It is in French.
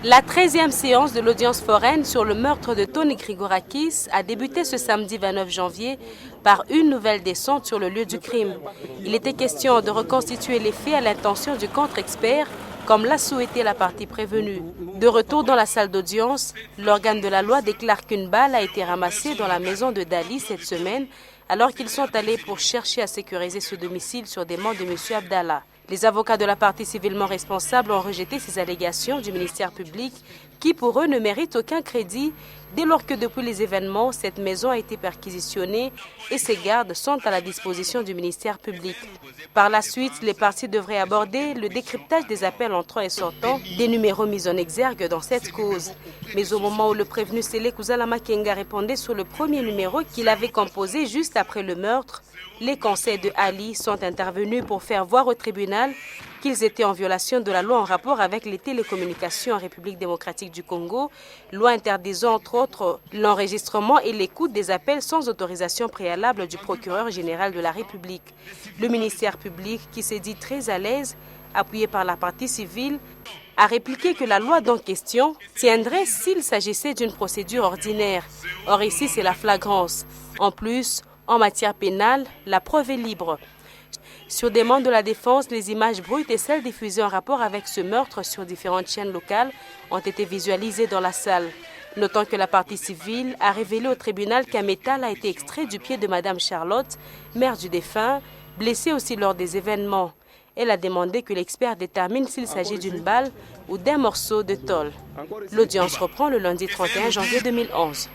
La 13e séance de l'audience foraine sur le meurtre de Tony Grigorakis a débuté ce samedi 29 janvier par une nouvelle descente sur le lieu du crime. Il était question de reconstituer les faits à l'intention du contre-expert, comme l'a souhaité la partie prévenue. De retour dans la salle d'audience, l'organe de la loi déclare qu'une balle a été ramassée dans la maison de Dali cette semaine, alors qu'ils sont allés pour chercher à sécuriser ce domicile sur demande de M. Abdallah. Les avocats de la partie civilement responsable ont rejeté ces allégations du ministère public qui, pour eux, ne méritent aucun crédit dès lors que depuis les événements, cette maison a été perquisitionnée et ses gardes sont à la disposition du ministère public. Par la suite, les parties devraient aborder le décryptage des appels entrants et sortants, des numéros mis en exergue dans cette cause. Mais au moment où le prévenu Sélé Kouzala Makenga répondait sur le premier numéro qu'il avait composé juste après le meurtre, les conseils de Ali sont intervenus pour faire voir au tribunal qu'ils étaient en violation de la loi en rapport avec les télécommunications en République démocratique du Congo, loi interdisant entre autres l'enregistrement et l'écoute des appels sans autorisation préalable du procureur général de la République. Le ministère public, qui s'est dit très à l'aise, appuyé par la partie civile, a répliqué que la loi en question tiendrait s'il s'agissait d'une procédure ordinaire. Or ici, c'est la flagrance. En plus, en matière pénale, la preuve est libre. Sur demande de la défense, les images brutes et celles diffusées en rapport avec ce meurtre sur différentes chaînes locales ont été visualisées dans la salle. Notant que la partie civile a révélé au tribunal qu'un métal a été extrait du pied de Mme Charlotte, mère du défunt, blessée aussi lors des événements. Elle a demandé que l'expert détermine s'il s'agit d'une balle ou d'un morceau de tôle. L'audience reprend le lundi 31 janvier 2011.